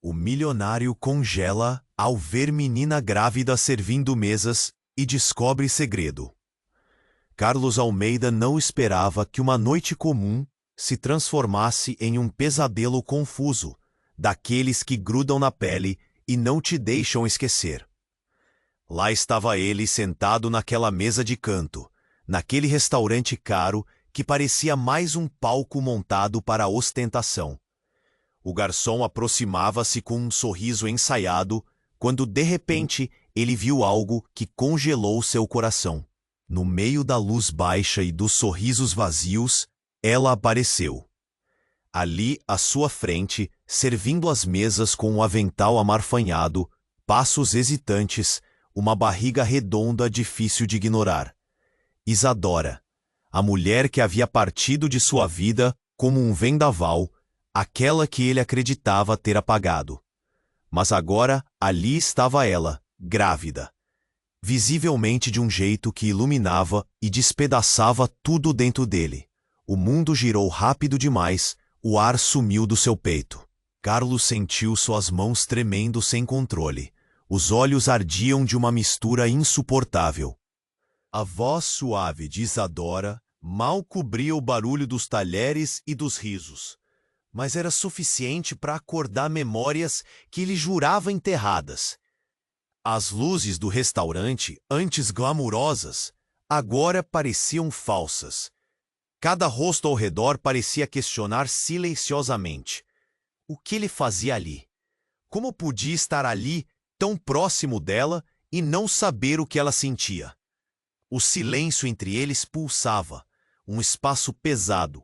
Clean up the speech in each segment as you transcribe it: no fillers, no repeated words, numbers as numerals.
O milionário congela ao ver menina grávida servindo mesas e descobre segredo. Carlos Almeida não esperava que uma noite comum se transformasse em um pesadelo confuso, daqueles que grudam na pele e não te deixam esquecer. Lá estava ele sentado naquela mesa de canto, naquele restaurante caro que parecia mais um palco montado para a ostentação. O garçom aproximava-se com um sorriso ensaiado, quando de repente ele viu algo que congelou seu coração. No meio da luz baixa e dos sorrisos vazios, ela apareceu. Ali à sua frente, servindo as mesas com um avental amarfanhado, passos hesitantes, uma barriga redonda difícil de ignorar. Isadora, a mulher que havia partido de sua vida como um vendaval, aquela que ele acreditava ter apagado. Mas agora ali estava ela, grávida. Visivelmente de um jeito que iluminava e despedaçava tudo dentro dele. O mundo girou rápido demais, o ar sumiu do seu peito. Carlos sentiu suas mãos tremendo sem controle. Os olhos ardiam de uma mistura insuportável. A voz suave de Isadora mal cobria o barulho dos talheres e dos risos, mas era suficiente para acordar memórias que ele jurava enterradas. As luzes do restaurante, antes glamourosas, agora pareciam falsas. Cada rosto ao redor parecia questionar silenciosamente. O que ele fazia ali? Como podia estar ali, tão próximo dela, e não saber o que ela sentia? O silêncio entre eles pulsava, um espaço pesado,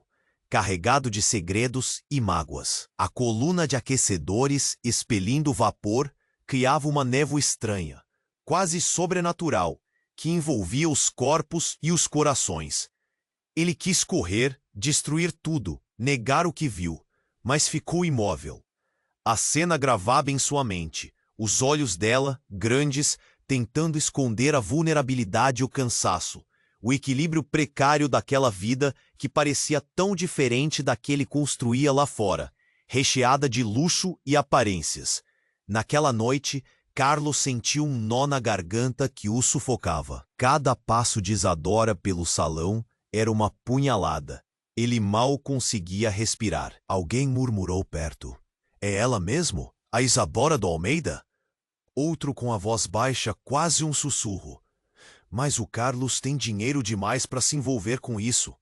carregado de segredos e mágoas. A coluna de aquecedores, expelindo vapor, criava uma névoa estranha, quase sobrenatural, que envolvia os corpos e os corações. Ele quis correr, destruir tudo, negar o que viu, mas ficou imóvel. A cena gravava em sua mente, os olhos dela, grandes, tentando esconder a vulnerabilidade e o cansaço, o equilíbrio precário daquela vida que parecia tão diferente da que ele construía lá fora, recheada de luxo e aparências. Naquela noite, Carlos sentiu um nó na garganta que o sufocava. Cada passo de Isadora pelo salão era uma punhalada. Ele mal conseguia respirar. Alguém murmurou perto. É ela mesmo? A Isadora do Almeida? Outro com a voz baixa, quase um sussurro. Mas o Carlos tem dinheiro demais para se envolver com isso.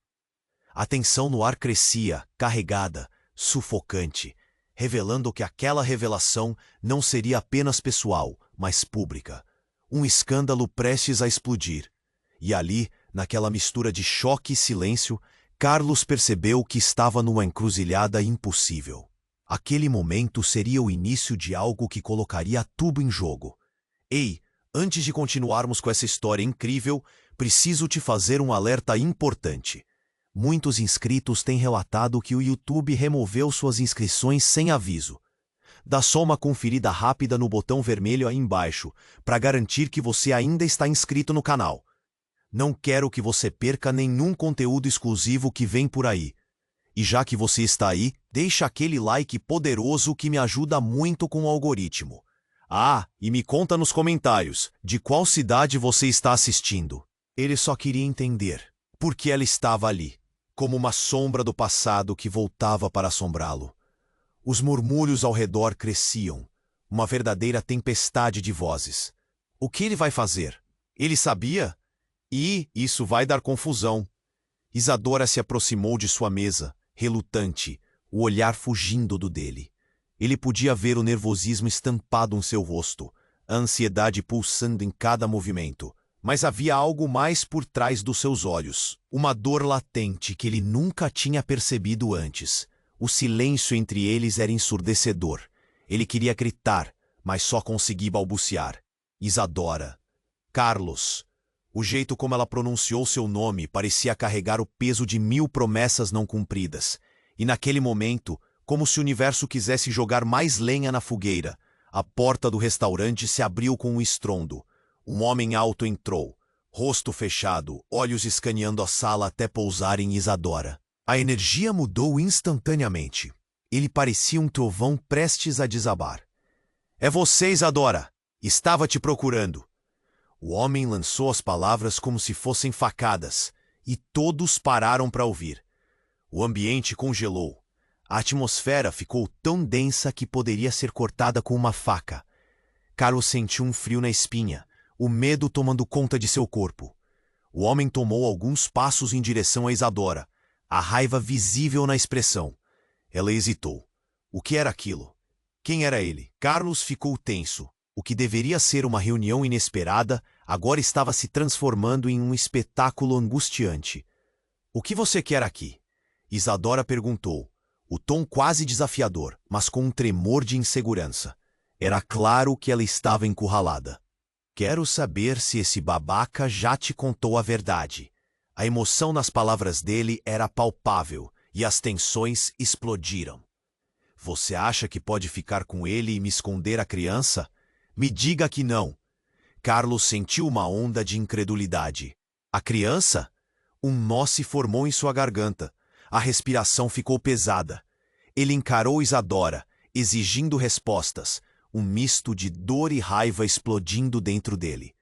A tensão no ar crescia, carregada, sufocante, revelando que aquela revelação não seria apenas pessoal, mas pública. Um escândalo prestes a explodir. E ali, naquela mistura de choque e silêncio, Carlos percebeu que estava numa encruzilhada impossível. Aquele momento seria o início de algo que colocaria tudo em jogo. Ei, antes de continuarmos com essa história incrível, preciso te fazer um alerta importante. Muitos inscritos têm relatado que o YouTube removeu suas inscrições sem aviso. Dá só uma conferida rápida no botão vermelho aí embaixo, para garantir que você ainda está inscrito no canal. Não quero que você perca nenhum conteúdo exclusivo que vem por aí. E já que você está aí, deixa aquele like poderoso que me ajuda muito com o algoritmo. Ah, e me conta nos comentários de qual cidade você está assistindo. Ele só queria entender por que ela estava ali, como uma sombra do passado que voltava para assombrá-lo. Os murmúrios ao redor cresciam, uma verdadeira tempestade de vozes. O que ele vai fazer? Ele sabia? E isso vai dar confusão. Isadora se aproximou de sua mesa, relutante, o olhar fugindo do dele. Ele podia ver o nervosismo estampado em seu rosto, a ansiedade pulsando em cada movimento. Mas havia algo mais por trás dos seus olhos, uma dor latente que ele nunca tinha percebido antes. O silêncio entre eles era ensurdecedor. Ele queria gritar, mas só conseguia balbuciar. Isadora. Carlos. O jeito como ela pronunciou seu nome parecia carregar o peso de 1000 promessas não cumpridas. E naquele momento, como se o universo quisesse jogar mais lenha na fogueira, a porta do restaurante se abriu com um estrondo. Um homem alto entrou, rosto fechado, olhos escaneando a sala até pousar em Isadora. A energia mudou instantaneamente. Ele parecia um trovão prestes a desabar. É você, Isadora! Estava te procurando! O homem lançou as palavras como se fossem facadas, e todos pararam para ouvir. O ambiente congelou. A atmosfera ficou tão densa que poderia ser cortada com uma faca. Carlos sentiu um frio na espinha, o medo tomando conta de seu corpo. O homem tomou alguns passos em direção a Isadora, a raiva visível na expressão. Ela hesitou. O que era aquilo? Quem era ele? Carlos ficou tenso. O que deveria ser uma reunião inesperada, agora estava se transformando em um espetáculo angustiante. O que você quer aqui? Isadora perguntou, o tom quase desafiador, mas com um tremor de insegurança. Era claro que ela estava encurralada. Quero saber se esse babaca já te contou a verdade. A emoção nas palavras dele era palpável e as tensões explodiram. Você acha que pode ficar com ele e me esconder a criança? Me diga que não. Carlos sentiu uma onda de incredulidade. A criança? Um nó se formou em sua garganta. A respiração ficou pesada. Ele encarou Isadora, exigindo respostas, um misto de dor e raiva explodindo dentro dele.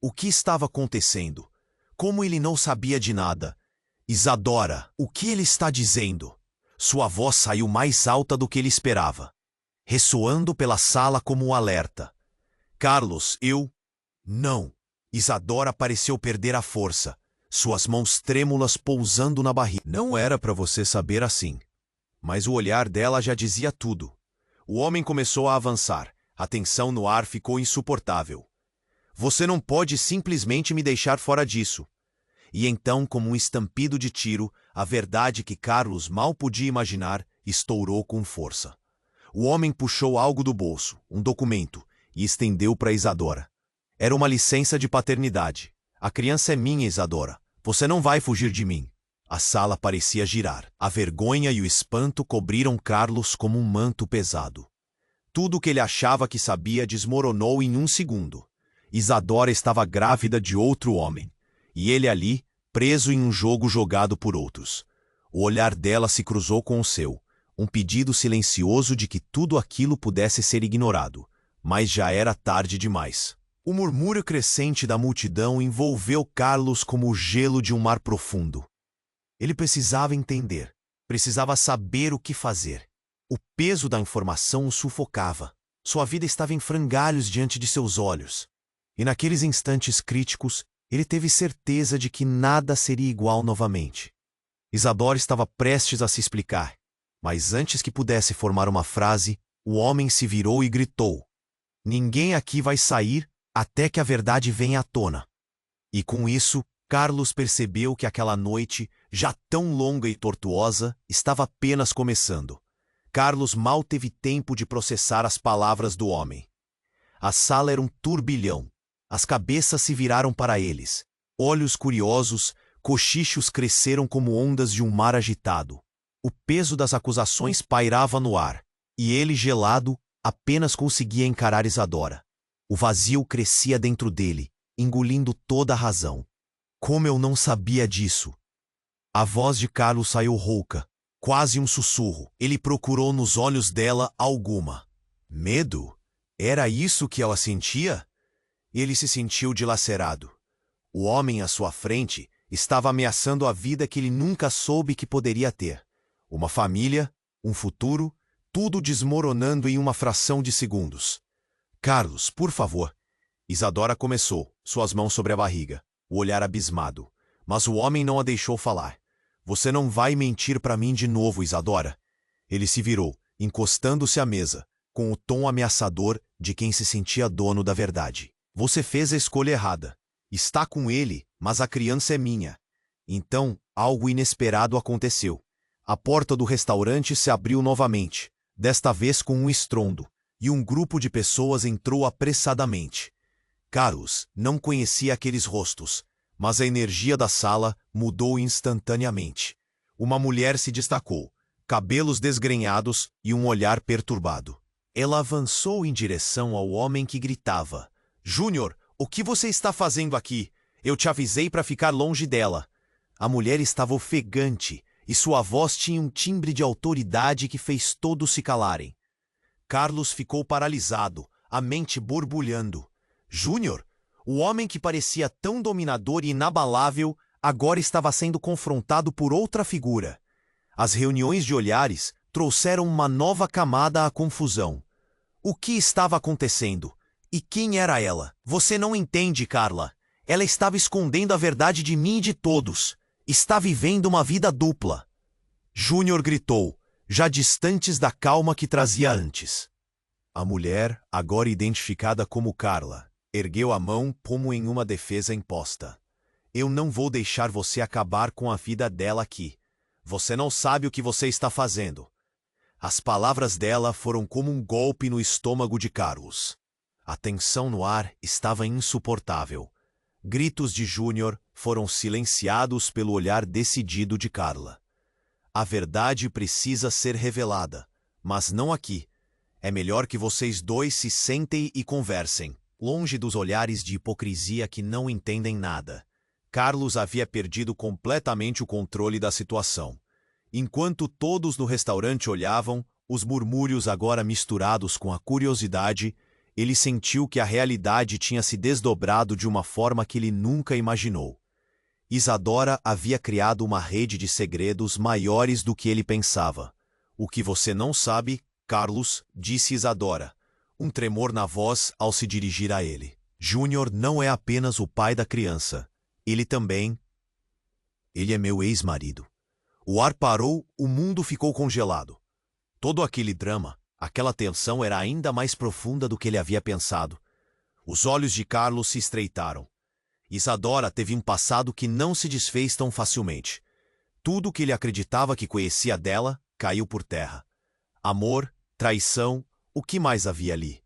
O que estava acontecendo? Como ele não sabia de nada? Isadora, o que ele está dizendo? Sua voz saiu mais alta do que ele esperava, ressoando pela sala como um alerta. Carlos, Não. Isadora pareceu perder a força, suas mãos trêmulas pousando na barriga. Não era para você saber assim. Mas o olhar dela já dizia tudo. O homem começou a avançar. A tensão no ar ficou insuportável. Você não pode simplesmente me deixar fora disso. E então, como um estampido de tiro, a verdade que Carlos mal podia imaginar estourou com força. O homem puxou algo do bolso, um documento, e estendeu para Isadora. Era uma licença de paternidade. A criança é minha, Isadora. Você não vai fugir de mim. A sala parecia girar. A vergonha e o espanto cobriram Carlos como um manto pesado. Tudo o que ele achava que sabia desmoronou em um segundo. Isadora estava grávida de outro homem. E ele ali, preso em um jogo jogado por outros. O olhar dela se cruzou com o seu. Um pedido silencioso de que tudo aquilo pudesse ser ignorado. Mas já era tarde demais. O murmúrio crescente da multidão envolveu Carlos como o gelo de um mar profundo. Ele precisava entender, precisava saber o que fazer. O peso da informação o sufocava. Sua vida estava em frangalhos diante de seus olhos. E naqueles instantes críticos, ele teve certeza de que nada seria igual novamente. Isadora estava prestes a se explicar, mas antes que pudesse formar uma frase, o homem se virou e gritou: Ninguém aqui vai sair até que a verdade venha à tona. E com isso, Carlos percebeu que aquela noite, já tão longa e tortuosa, estava apenas começando. Carlos mal teve tempo de processar as palavras do homem. A sala era um turbilhão. As cabeças se viraram para eles. Olhos curiosos, cochichos cresceram como ondas de um mar agitado. O peso das acusações pairava no ar, e ele, gelado, apenas conseguia encarar Isadora. O vazio crescia dentro dele, engolindo toda a razão. Como eu não sabia disso? A voz de Carlos saiu rouca, quase um sussurro. Ele procurou nos olhos dela alguma. Medo? Era isso que ela sentia? Ele se sentiu dilacerado. O homem à sua frente estava ameaçando a vida que ele nunca soube que poderia ter. Uma família, um futuro, tudo desmoronando em uma fração de segundos. Carlos, por favor. Isadora começou, suas mãos sobre a barriga, o olhar abismado. Mas o homem não a deixou falar. Você não vai mentir para mim de novo, Isadora. Ele se virou, encostando-se à mesa, com o tom ameaçador de quem se sentia dono da verdade. Você fez a escolha errada. Está com ele, mas a criança é minha. Então, algo inesperado aconteceu. A porta do restaurante se abriu novamente, desta vez com um estrondo, e um grupo de pessoas entrou apressadamente. Carlos não conhecia aqueles rostos, mas a energia da sala mudou instantaneamente. Uma mulher se destacou, cabelos desgrenhados e um olhar perturbado. Ela avançou em direção ao homem que gritava: Júnior, o que você está fazendo aqui? Eu te avisei para ficar longe dela. A mulher estava ofegante e sua voz tinha um timbre de autoridade que fez todos se calarem. Carlos ficou paralisado, a mente borbulhando. Júnior, o homem que parecia tão dominador e inabalável, agora estava sendo confrontado por outra figura. As reuniões de olhares trouxeram uma nova camada à confusão. O que estava acontecendo? E quem era ela? Você não entende, Carla. Ela estava escondendo a verdade de mim e de todos. Está vivendo uma vida dupla. Júnior gritou, já distantes da calma que trazia antes. A mulher, agora identificada como Carla, ergueu a mão como em uma defesa imposta. Eu não vou deixar você acabar com a vida dela aqui. Você não sabe o que você está fazendo. As palavras dela foram como um golpe no estômago de Carlos. A tensão no ar estava insuportável. Gritos de Júnior foram silenciados pelo olhar decidido de Carla. A verdade precisa ser revelada, mas não aqui. É melhor que vocês dois se sentem e conversem, longe dos olhares de hipocrisia que não entendem nada. Carlos havia perdido completamente o controle da situação. Enquanto todos no restaurante olhavam, os murmúrios agora misturados com a curiosidade, ele sentiu que a realidade tinha se desdobrado de uma forma que ele nunca imaginou. Isadora havia criado uma rede de segredos maiores do que ele pensava. O que você não sabe, Carlos, disse Isadora, um tremor na voz ao se dirigir a ele. Júnior não é apenas o pai da criança. Ele também... Ele é meu ex-marido. O ar parou, o mundo ficou congelado. Todo aquele drama, aquela tensão era ainda mais profunda do que ele havia pensado. Os olhos de Carlos se estreitaram. Isadora teve um passado que não se desfez tão facilmente. Tudo que ele acreditava que conhecia dela caiu por terra. Amor, traição, o que mais havia ali?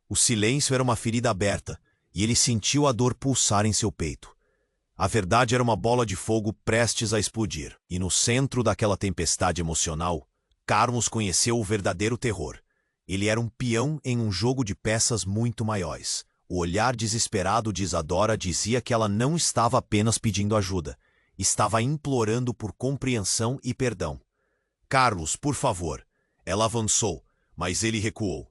O silêncio era uma ferida aberta, e ele sentiu a dor pulsar em seu peito. A verdade era uma bola de fogo prestes a explodir, e no centro daquela tempestade emocional, Carlos conheceu o verdadeiro terror. Ele era um peão em um jogo de peças muito maiores. O olhar desesperado de Isadora dizia que ela não estava apenas pedindo ajuda, estava implorando por compreensão e perdão. Carlos, por favor. Ela avançou, mas ele recuou.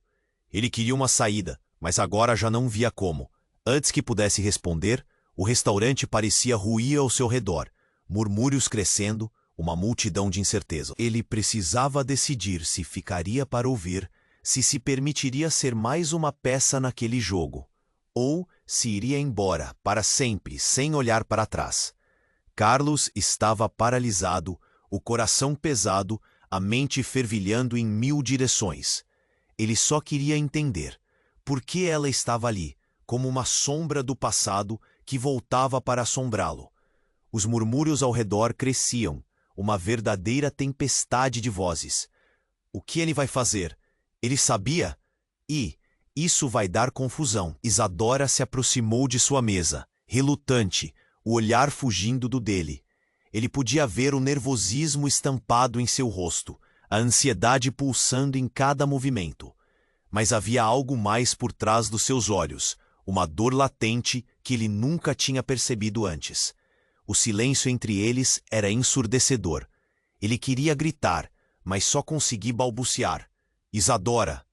Ele queria uma saída, mas agora já não via como. Antes que pudesse responder, o restaurante parecia ruir ao seu redor, murmúrios crescendo, uma multidão de incerteza. Ele precisava decidir se ficaria para ouvir, se permitiria ser mais uma peça naquele jogo, ou se iria embora para sempre, sem olhar para trás. Carlos estava paralisado, o coração pesado, a mente fervilhando em 1000 direções. Ele só queria entender por que ela estava ali, como uma sombra do passado que voltava para assombrá-lo. Os murmúrios ao redor cresciam, uma verdadeira tempestade de vozes. O que ele vai fazer? Ele sabia? Isso vai dar confusão. Isadora se aproximou de sua mesa, relutante, o olhar fugindo do dele. Ele podia ver o nervosismo estampado em seu rosto, a ansiedade pulsando em cada movimento. Mas havia algo mais por trás dos seus olhos, uma dor latente que ele nunca tinha percebido antes. O silêncio entre eles era ensurdecedor. Ele queria gritar, mas só conseguia balbuciar. Isadora.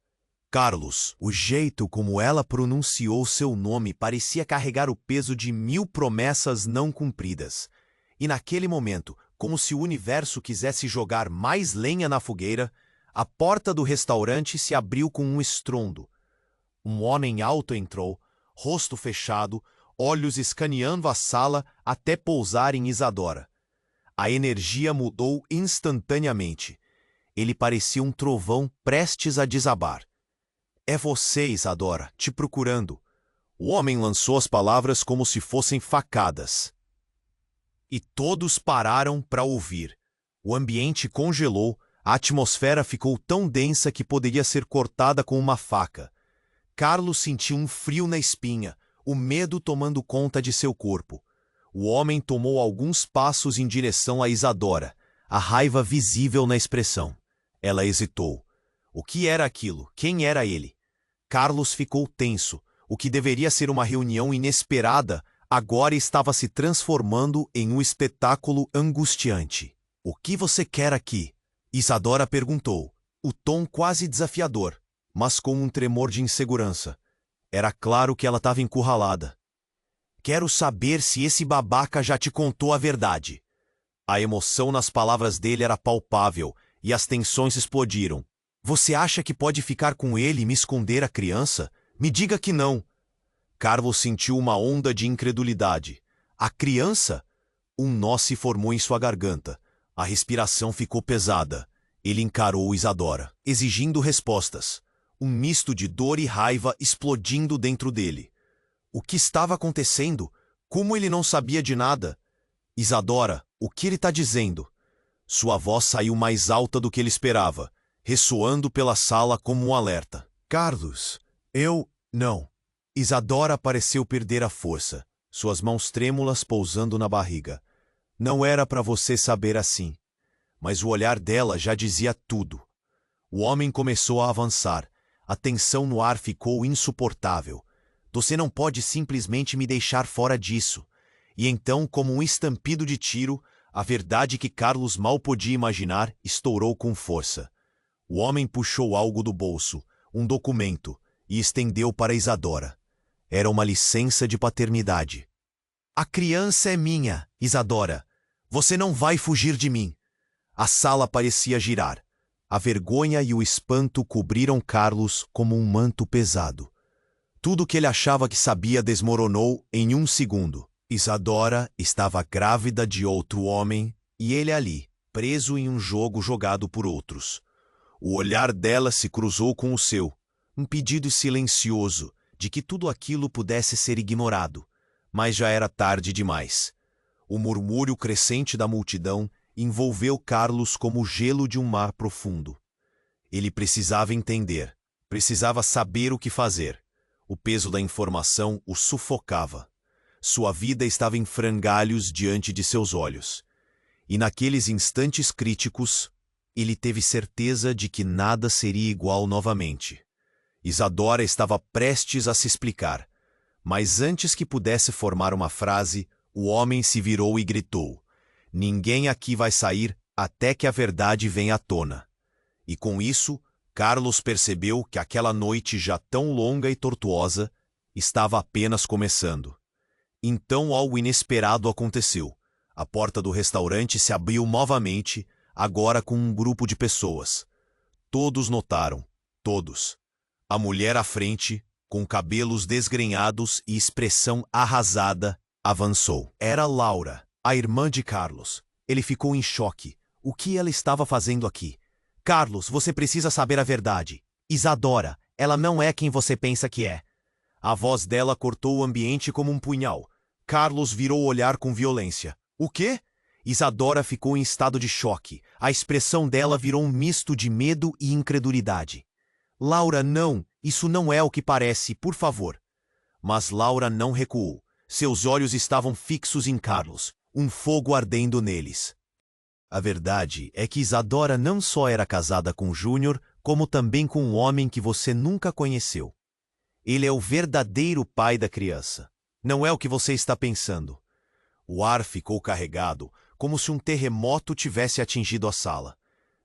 Carlos. O jeito como ela pronunciou seu nome parecia carregar o peso de 1000 promessas não cumpridas. E naquele momento, como se o universo quisesse jogar mais lenha na fogueira, a porta do restaurante se abriu com um estrondo. Um homem alto entrou, rosto fechado, olhos escaneando a sala até pousar em Isadora. A energia mudou instantaneamente. Ele parecia um trovão prestes a desabar. É você, Isadora, te procurando. O homem lançou as palavras como se fossem facadas. E todos pararam para ouvir. O ambiente congelou, a atmosfera ficou tão densa que poderia ser cortada com uma faca. Carlos sentiu um frio na espinha, o medo tomando conta de seu corpo. O homem tomou alguns passos em direção a Isadora, a raiva visível na expressão. Ela hesitou. O que era aquilo? Quem era ele? Carlos ficou tenso. O que deveria ser uma reunião inesperada, agora estava se transformando em um espetáculo angustiante. O que você quer aqui? Isadora perguntou, o tom quase desafiador, mas com um tremor de insegurança. Era claro que ela estava encurralada. Quero saber se esse babaca já te contou a verdade. A emoção nas palavras dele era palpável e as tensões explodiram. Você acha que pode ficar com ele e me esconder a criança? Me diga que não. Carlos sentiu uma onda de incredulidade. A criança? Um nó se formou em sua garganta. A respiração ficou pesada. Ele encarou Isadora, exigindo respostas. Um misto de dor e raiva explodindo dentro dele. O que estava acontecendo? Como ele não sabia de nada? Isadora, o que ele está dizendo? Sua voz saiu mais alta do que ele esperava, ressoando pela sala como um alerta. Carlos, não. Isadora pareceu perder a força, suas mãos trêmulas pousando na barriga. Não era para você saber assim. Mas o olhar dela já dizia tudo. O homem começou a avançar. A tensão no ar ficou insuportável. Você não pode simplesmente me deixar fora disso. E então, como um estampido de tiro, a verdade que Carlos mal podia imaginar estourou com força. O homem puxou algo do bolso, um documento, e estendeu para Isadora. Era uma licença de paternidade. A criança é minha, Isadora. Você não vai fugir de mim. A sala parecia girar. A vergonha e o espanto cobriram Carlos como um manto pesado. Tudo o que ele achava que sabia desmoronou em um segundo. Isadora estava grávida de outro homem e ele ali, preso em um jogo jogado por outros. O olhar dela se cruzou com o seu, um pedido silencioso de que tudo aquilo pudesse ser ignorado, mas já era tarde demais. O murmúrio crescente da multidão envolveu Carlos como o gelo de um mar profundo. Ele precisava entender, precisava saber o que fazer. O peso da informação o sufocava. Sua vida estava em frangalhos diante de seus olhos. E naqueles instantes críticos, ele teve certeza de que nada seria igual novamente. Isadora estava prestes a se explicar, mas antes que pudesse formar uma frase, o homem se virou e gritou: ninguém aqui vai sair até que a verdade venha à tona. E com isso, Carlos percebeu que aquela noite já tão longa e tortuosa estava apenas começando. Então algo inesperado aconteceu. A porta do restaurante se abriu novamente, agora com um grupo de pessoas. Todos notaram, todos. A mulher à frente, com cabelos desgrenhados e expressão arrasada, avançou. Era Laura, a irmã de Carlos. Ele ficou em choque. O que ela estava fazendo aqui? Carlos, você precisa saber a verdade. Isadora, ela não é quem você pensa que é. A voz dela cortou o ambiente como um punhal. Carlos virou o olhar com violência. O quê? Isadora ficou em estado de choque. A expressão dela virou um misto de medo e incredulidade. Laura, não, isso não é o que parece, por favor. Mas Laura não recuou. Seus olhos estavam fixos em Carlos, um fogo ardendo neles. A verdade é que Isadora não só era casada com Júnior, como também com um homem que você nunca conheceu. Ele é o verdadeiro pai da criança. Não é o que você está pensando. O ar ficou carregado, como se um terremoto tivesse atingido a sala.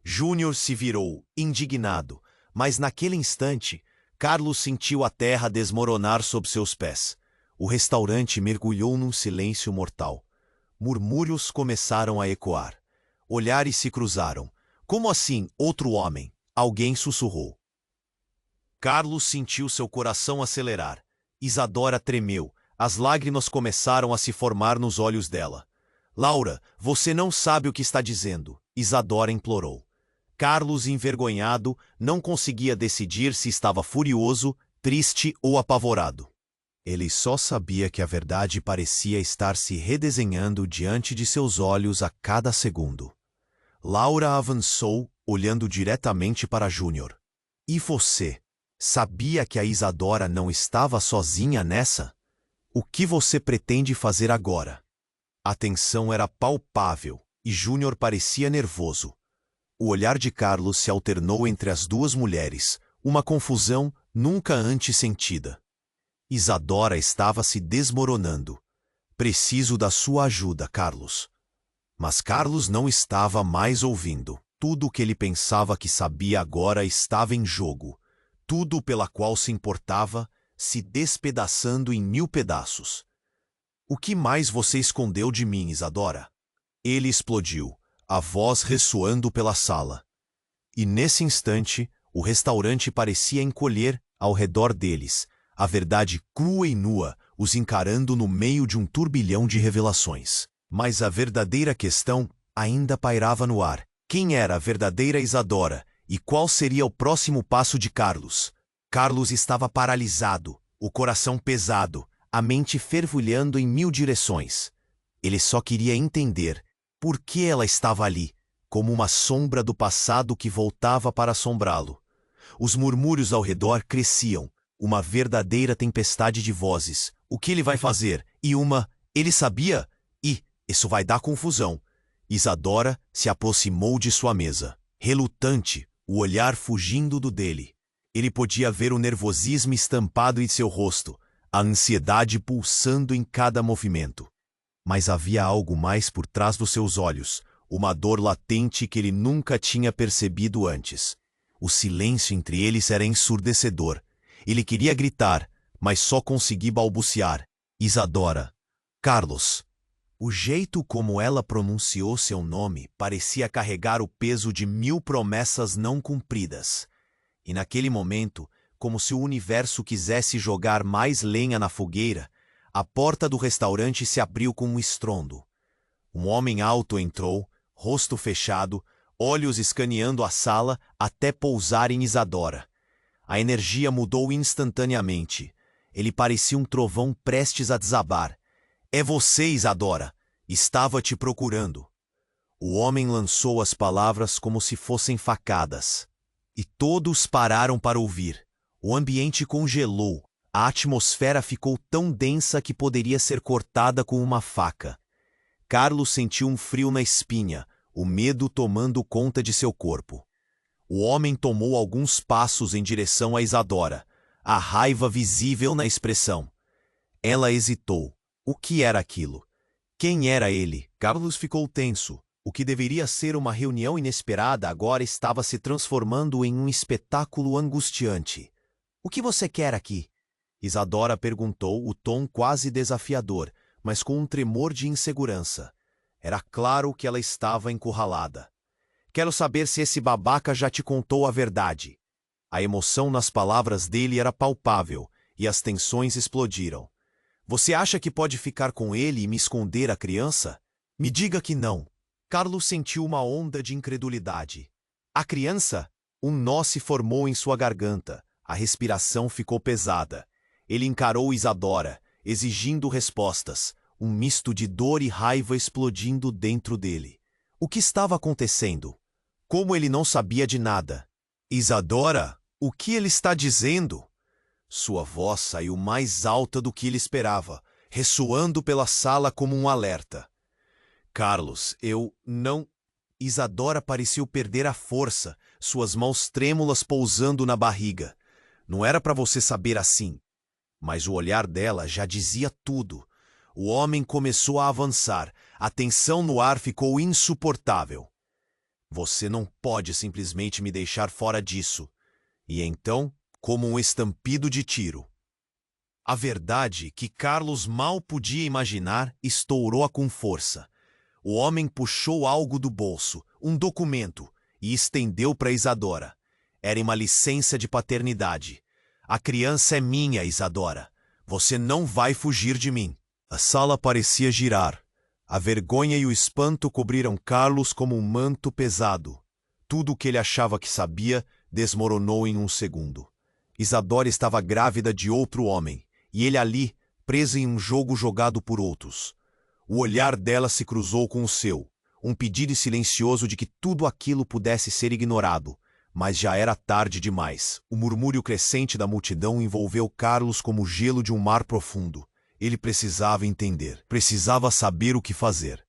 Júnior se virou, indignado, mas naquele instante, Carlos sentiu a terra desmoronar sob seus pés. O restaurante mergulhou num silêncio mortal. Murmúrios começaram a ecoar. Olhares se cruzaram. Como assim, outro homem? Alguém sussurrou. Carlos sentiu seu coração acelerar. Isadora tremeu. As lágrimas começaram a se formar nos olhos dela. Laura, você não sabe o que está dizendo, Isadora implorou. Carlos, envergonhado, não conseguia decidir se estava furioso, triste ou apavorado. Ele só sabia que a verdade parecia estar se redesenhando diante de seus olhos a cada segundo. Laura avançou, olhando diretamente para Júnior. E você, sabia que a Isadora não estava sozinha nessa? O que você pretende fazer agora? A tensão era palpável e Júnior parecia nervoso. O olhar de Carlos se alternou entre as duas mulheres, uma confusão nunca antes sentida. Isadora estava se desmoronando. Preciso da sua ajuda, Carlos. Mas Carlos não estava mais ouvindo. Tudo o que ele pensava que sabia agora estava em jogo. Tudo pela qual se importava, se despedaçando em 1000 pedaços. O que mais você escondeu de mim, Isadora? Ele explodiu, a voz ressoando pela sala. E nesse instante, o restaurante parecia encolher ao redor deles, a verdade crua e nua, os encarando no meio de um turbilhão de revelações. Mas a verdadeira questão ainda pairava no ar. Quem era a verdadeira Isadora e qual seria o próximo passo de Carlos? Carlos estava paralisado, o coração pesado, a mente fervilhando em 1000 direções. Ele só queria entender por que ela estava ali, como uma sombra do passado que voltava para assombrá-lo. Os murmúrios ao redor cresciam, uma verdadeira tempestade de vozes. O que ele vai fazer? E ele sabia? Isso vai dar confusão. Isadora se aproximou de sua mesa, relutante, o olhar fugindo do dele. Ele podia ver o nervosismo estampado em seu rosto, a ansiedade pulsando em cada movimento. Mas havia algo mais por trás dos seus olhos, uma dor latente que ele nunca tinha percebido antes. O silêncio entre eles era ensurdecedor. Ele queria gritar, mas só conseguia balbuciar. Isadora. Carlos. O jeito como ela pronunciou seu nome parecia carregar o peso de 1000 promessas não cumpridas. E naquele momento, como se o universo quisesse jogar mais lenha na fogueira, a porta do restaurante se abriu com um estrondo. Um homem alto entrou, rosto fechado, olhos escaneando a sala até pousar em Isadora. A energia mudou instantaneamente. Ele parecia um trovão prestes a desabar. É você, Isadora. Estava te procurando. O homem lançou as palavras como se fossem facadas. E todos pararam para ouvir. O ambiente congelou. A atmosfera ficou tão densa que poderia ser cortada com uma faca. Carlos sentiu um frio na espinha, o medo tomando conta de seu corpo. O homem tomou alguns passos em direção a Isadora, a raiva visível na expressão. Ela hesitou. O que era aquilo? Quem era ele? Carlos ficou tenso. O que deveria ser uma reunião inesperada agora estava se transformando em um espetáculo angustiante. O que você quer aqui? Isadora perguntou, o tom quase desafiador, mas com um tremor de insegurança. Era claro que ela estava encurralada. Quero saber se esse babaca já te contou a verdade. A emoção nas palavras dele era palpável, e as tensões explodiram. Você acha que pode ficar com ele e me esconder a criança? Me diga que não. Carlos sentiu uma onda de incredulidade. A criança? Um nó se formou em sua garganta. A respiração ficou pesada. Ele encarou Isadora, exigindo respostas, um misto de dor e raiva explodindo dentro dele. O que estava acontecendo? Como ele não sabia de nada? Isadora, o que ele está dizendo? Sua voz saiu mais alta do que ele esperava, ressoando pela sala como um alerta. Carlos, eu não... Isadora pareceu perder a força, suas mãos trêmulas pousando na barriga. Não era para você saber assim. Mas o olhar dela já dizia tudo. O homem começou a avançar, a tensão no ar ficou insuportável. Você não pode simplesmente me deixar fora disso. E então, como um estampido de tiro. A verdade, que Carlos mal podia imaginar, estourou com força. O homem puxou algo do bolso, um documento, e estendeu para Isadora. Era uma licença de paternidade. A criança é minha, Isadora. Você não vai fugir de mim. A sala parecia girar. A vergonha e o espanto cobriram Carlos como um manto pesado. Tudo o que ele achava que sabia desmoronou em um segundo. Isadora estava grávida de outro homem, e ele ali, preso em um jogo jogado por outros. O olhar dela se cruzou com o seu, um pedido silencioso de que tudo aquilo pudesse ser ignorado, mas já era tarde demais. O murmúrio crescente da multidão envolveu Carlos como o gelo de um mar profundo. Ele precisava entender, precisava saber o que fazer.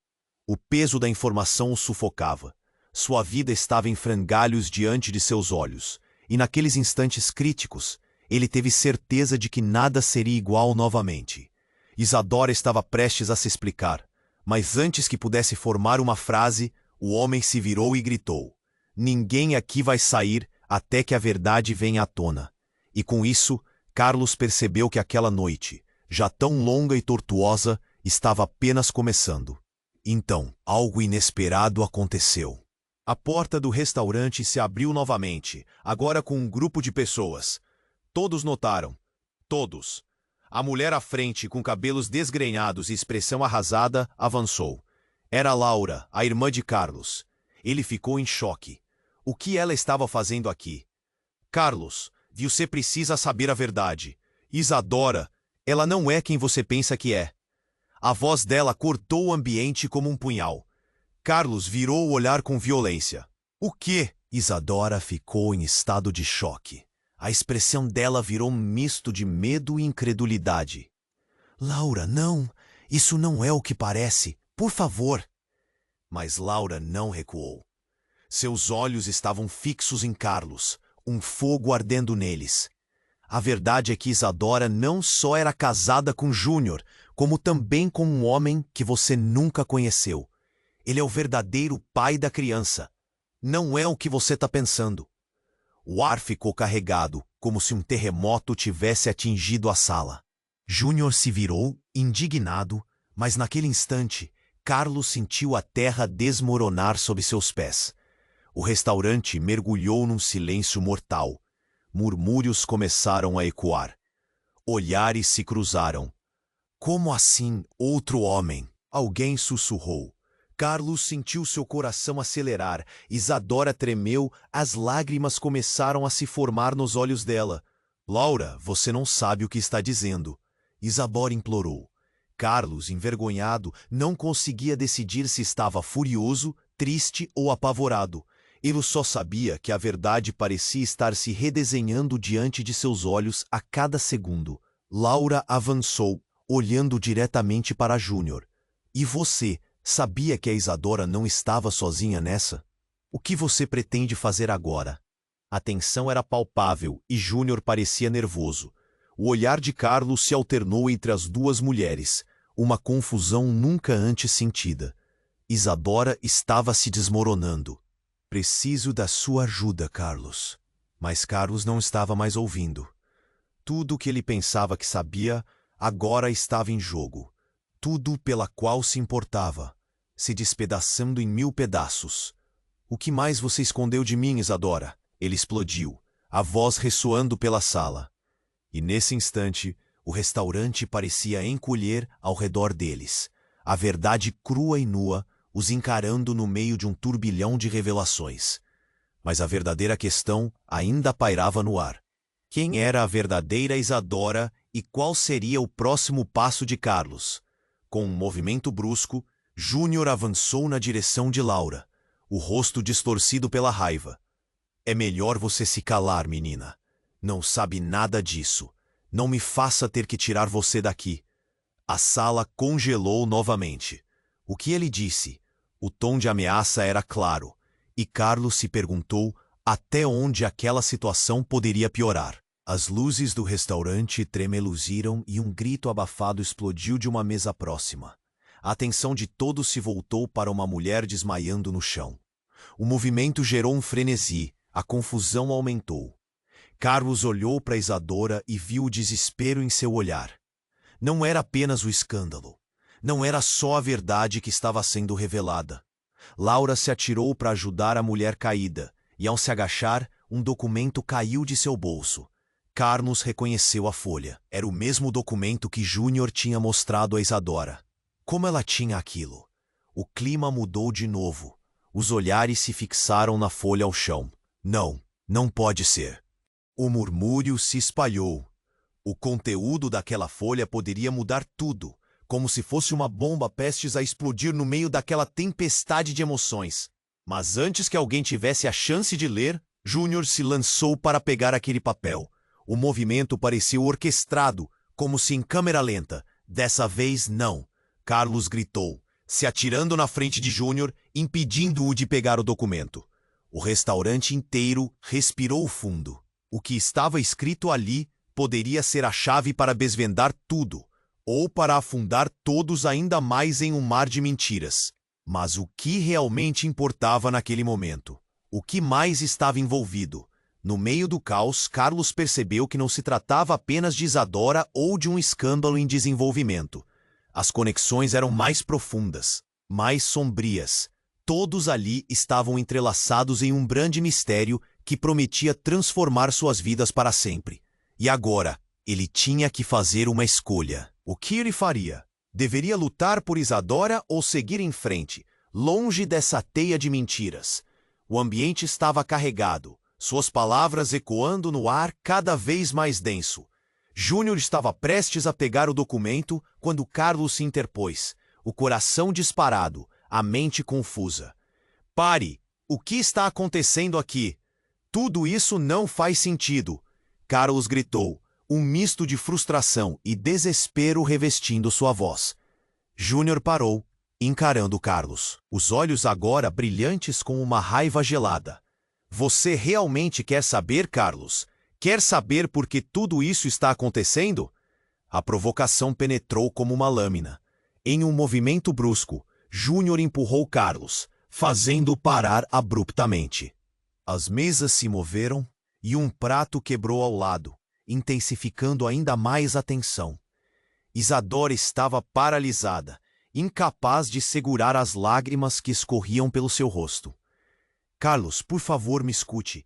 O peso da informação o sufocava. Sua vida estava em frangalhos diante de seus olhos, e naqueles instantes críticos, ele teve certeza de que nada seria igual novamente. Isadora estava prestes a se explicar, Mas antes que pudesse formar uma frase, o homem se virou e gritou: "Ninguém aqui vai sair até que a verdade venha à tona." E com isso, Carlos percebeu que aquela noite, já tão longa e tortuosa, estava apenas começando. Então, algo inesperado aconteceu. A porta do restaurante se abriu novamente, agora com um grupo de pessoas. Todos notaram. Todos. A mulher à frente, com cabelos desgrenhados e expressão arrasada, avançou. Era Laura, a irmã de Carlos. Ele ficou em choque. O que ela estava fazendo aqui? Carlos, você precisa saber a verdade. Isadora, ela não é quem você pensa que é. A voz dela cortou o ambiente como um punhal. Carlos virou o olhar com violência. O quê? Isadora ficou em estado de choque. A expressão dela virou um misto de medo e incredulidade. Laura, não. Isso não é o que parece. Por favor. Mas Laura não recuou. Seus olhos estavam fixos em Carlos, um fogo ardendo neles. A verdade é que Isadora não só era casada com Júnior, como também com um homem que você nunca conheceu. Ele é o verdadeiro pai da criança. Não é o que você está pensando. O ar ficou carregado, como se um terremoto tivesse atingido a sala. Júnior se virou, indignado, mas naquele instante, Carlos sentiu a terra desmoronar sob seus pés. O restaurante mergulhou num silêncio mortal. Murmúrios começaram a ecoar. Olhares se cruzaram. Como assim, outro homem? Alguém sussurrou. Carlos sentiu seu coração acelerar. Isadora tremeu, as lágrimas começaram a se formar nos olhos dela. Laura, você não sabe o que está dizendo. Isadora implorou. Carlos, envergonhado, não conseguia decidir se estava furioso, triste ou apavorado. Ele só sabia que a verdade parecia estar se redesenhando diante de seus olhos a cada segundo. Laura avançou, olhando diretamente para Júnior. E você, sabia que a Isadora não estava sozinha nessa? O que você pretende fazer agora? A tensão era palpável e Júnior parecia nervoso. O olhar de Carlos se alternou entre as duas mulheres, uma confusão nunca antes sentida. Isadora estava se desmoronando. Preciso da sua ajuda, Carlos. Mas Carlos não estava mais ouvindo. Tudo o que ele pensava que sabia, agora estava em jogo. Tudo pela qual se importava, se despedaçando em 1000 pedaços. O que mais você escondeu de mim, Isadora? Ele explodiu, a voz ressoando pela sala. E nesse instante, o restaurante parecia encolher ao redor deles. A verdade crua e nua, os encarando no meio de um turbilhão de revelações. Mas a verdadeira questão ainda pairava no ar. Quem era a verdadeira Isadora e qual seria o próximo passo de Carlos? Com um movimento brusco, Júnior avançou na direção de Laura, o rosto distorcido pela raiva. É melhor você se calar, menina. Não sabe nada disso. Não me faça ter que tirar você daqui. A sala congelou novamente. O que ele disse? O tom de ameaça era claro, e Carlos se perguntou até onde aquela situação poderia piorar. As luzes do restaurante tremeluziram e um grito abafado explodiu de uma mesa próxima. A atenção de todos se voltou para uma mulher desmaiando no chão. O movimento gerou um frenesi, a confusão aumentou. Carlos olhou para Isadora e viu o desespero em seu olhar. Não era apenas o escândalo. Não era só a verdade que estava sendo revelada. Laura se atirou para ajudar a mulher caída, e ao se agachar, um documento caiu de seu bolso. Carlos reconheceu a folha. Era o mesmo documento que Júnior tinha mostrado a Isadora. Como ela tinha aquilo? O clima mudou de novo. Os olhares se fixaram na folha ao chão. Não, não pode ser. O murmúrio se espalhou. O conteúdo daquela folha poderia mudar tudo, como se fosse uma bomba prestes a explodir no meio daquela tempestade de emoções. Mas antes que alguém tivesse a chance de ler, Júnior se lançou para pegar aquele papel. O movimento parecia orquestrado, como se em câmera lenta. Dessa vez, não. Carlos gritou, se atirando na frente de Júnior, impedindo-o de pegar o documento. O restaurante inteiro respirou fundo. O que estava escrito ali poderia ser a chave para desvendar tudo. ou para afundar todos ainda mais em um mar de mentiras. Mas o que realmente importava naquele momento? O que mais estava envolvido? No meio do caos, Carlos percebeu que não se tratava apenas de Isadora ou de um escândalo em desenvolvimento. As conexões eram mais profundas, mais sombrias. Todos ali estavam entrelaçados em um grande mistério que prometia transformar suas vidas para sempre. E agora, ele tinha que fazer uma escolha. O que ele faria? Deveria lutar por Isadora ou seguir em frente, longe dessa teia de mentiras? O ambiente estava carregado, suas palavras ecoando no ar cada vez mais denso. Júnior estava prestes a pegar o documento quando Carlos se interpôs, o coração disparado, a mente confusa. Pare! O que está acontecendo aqui? Tudo isso não faz sentido! Carlos gritou, um misto de frustração e desespero revestindo sua voz. Júnior parou, encarando Carlos, os olhos agora brilhantes com uma raiva gelada. Você realmente quer saber, Carlos? Quer saber por que tudo isso está acontecendo? A provocação penetrou como uma lâmina. Em um movimento brusco, Júnior empurrou Carlos, fazendo-o parar abruptamente. As mesas se moveram e um prato quebrou ao lado, intensificando ainda mais a tensão. Isadora estava paralisada, incapaz de segurar as lágrimas que escorriam pelo seu rosto. Carlos, por favor, me escute.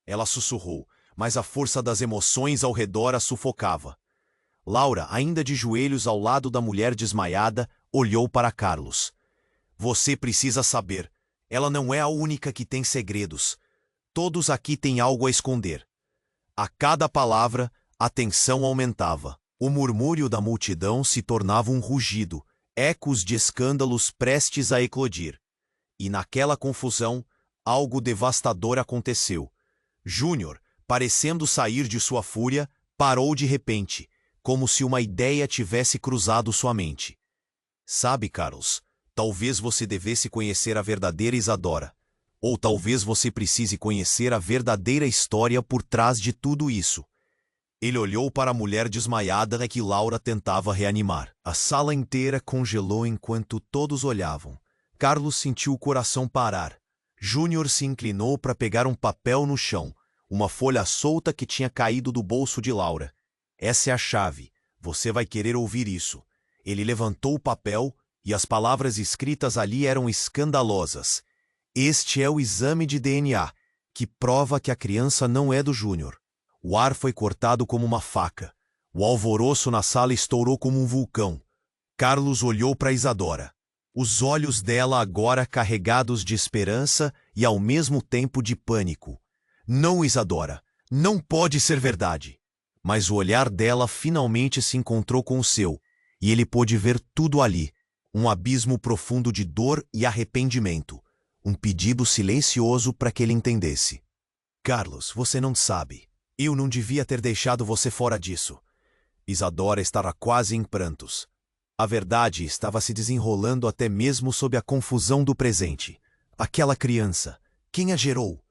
Ela sussurrou, mas a força das emoções ao redor a sufocava. Laura, ainda de joelhos ao lado da mulher desmaiada, olhou para Carlos. Você precisa saber. Ela não é a única que tem segredos. Todos aqui têm algo a esconder. A cada palavra, a tensão aumentava. O murmúrio da multidão se tornava um rugido, ecos de escândalos prestes a eclodir. E naquela confusão, algo devastador aconteceu. Júnior, parecendo sair de sua fúria, parou de repente, como se uma ideia tivesse cruzado sua mente. Sabe, Carlos, talvez você devesse conhecer a verdadeira Isadora. Ou talvez você precise conhecer a verdadeira história por trás de tudo isso. Ele olhou para a mulher desmaiada que Laura tentava reanimar. A sala inteira congelou enquanto todos olhavam. Carlos sentiu o coração parar. Júnior se inclinou para pegar um papel no chão, uma folha solta que tinha caído do bolso de Laura. Essa é a chave. Você vai querer ouvir isso. Ele levantou o papel e as palavras escritas ali eram escandalosas. Este é o exame de DNA, que prova que a criança não é do Júnior. O ar foi cortado como uma faca. O alvoroço na sala estourou como um vulcão. Carlos olhou para Isadora. Os olhos dela agora carregados de esperança e ao mesmo tempo de pânico. Não, Isadora, não pode ser verdade. Mas o olhar dela finalmente se encontrou com o seu, e ele pôde ver tudo ali. Um abismo profundo de dor e arrependimento. Um pedido silencioso para que ele entendesse. Carlos, você não sabe. Eu não devia ter deixado você fora disso. Isadora estava quase em prantos. A verdade estava se desenrolando até mesmo sob a confusão do presente. Aquela criança, quem a gerou?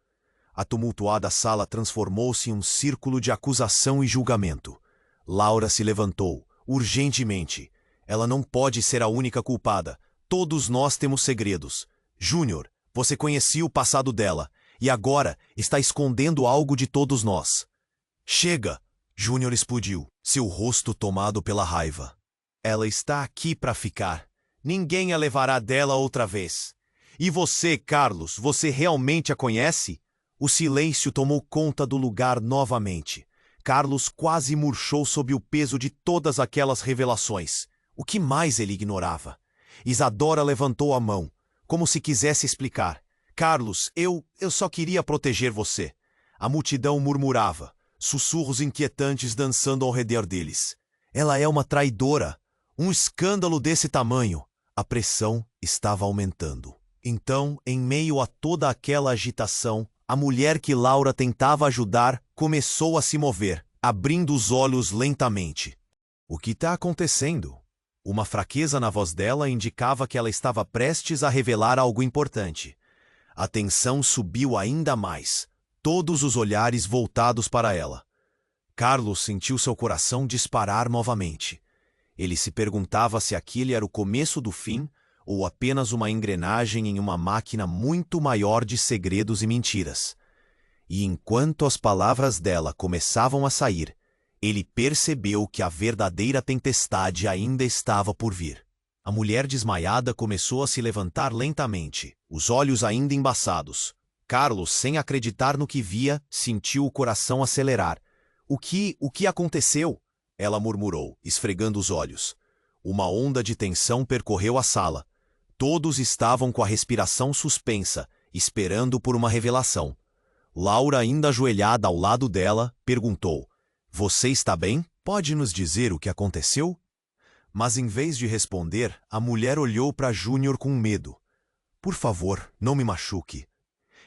A tumultuada sala transformou-se em um círculo de acusação e julgamento. Laura se levantou, urgentemente. Ela não pode ser a única culpada. Todos nós temos segredos. Júnior, você conhecia o passado dela, e agora está escondendo algo de todos nós. Chega! Júnior explodiu, seu rosto tomado pela raiva. Ela está aqui para ficar. Ninguém a levará dela outra vez. E você, Carlos, você realmente a conhece? O silêncio tomou conta do lugar novamente. Carlos quase murchou sob o peso de todas aquelas revelações. O que mais ele ignorava? Isadora levantou a mão, como se quisesse explicar. Carlos, eu só queria proteger você. A multidão murmurava, sussurros inquietantes dançando ao redor deles. Ela é uma traidora. Um escândalo desse tamanho. A pressão estava aumentando. Então, em meio a toda aquela agitação, a mulher que Laura tentava ajudar começou a se mover, abrindo os olhos lentamente. O que está acontecendo? Uma fraqueza na voz dela indicava que ela estava prestes a revelar algo importante. A tensão subiu ainda mais, todos os olhares voltados para ela. Carlos sentiu seu coração disparar novamente. Ele se perguntava se aquele era o começo do fim ou apenas uma engrenagem em uma máquina muito maior de segredos e mentiras. E enquanto as palavras dela começavam a sair, ele percebeu que a verdadeira tempestade ainda estava por vir. A mulher desmaiada começou a se levantar lentamente, os olhos ainda embaçados. Carlos, sem acreditar no que via, sentiu o coração acelerar. O que aconteceu? Ela murmurou, esfregando os olhos. Uma onda de tensão percorreu a sala. Todos estavam com a respiração suspensa, esperando por uma revelação. Laura, ainda ajoelhada ao lado dela, perguntou: "Você está bem? Pode nos dizer o que aconteceu?" Mas em vez de responder, a mulher olhou para Júnior com medo. "Por favor, não me machuque."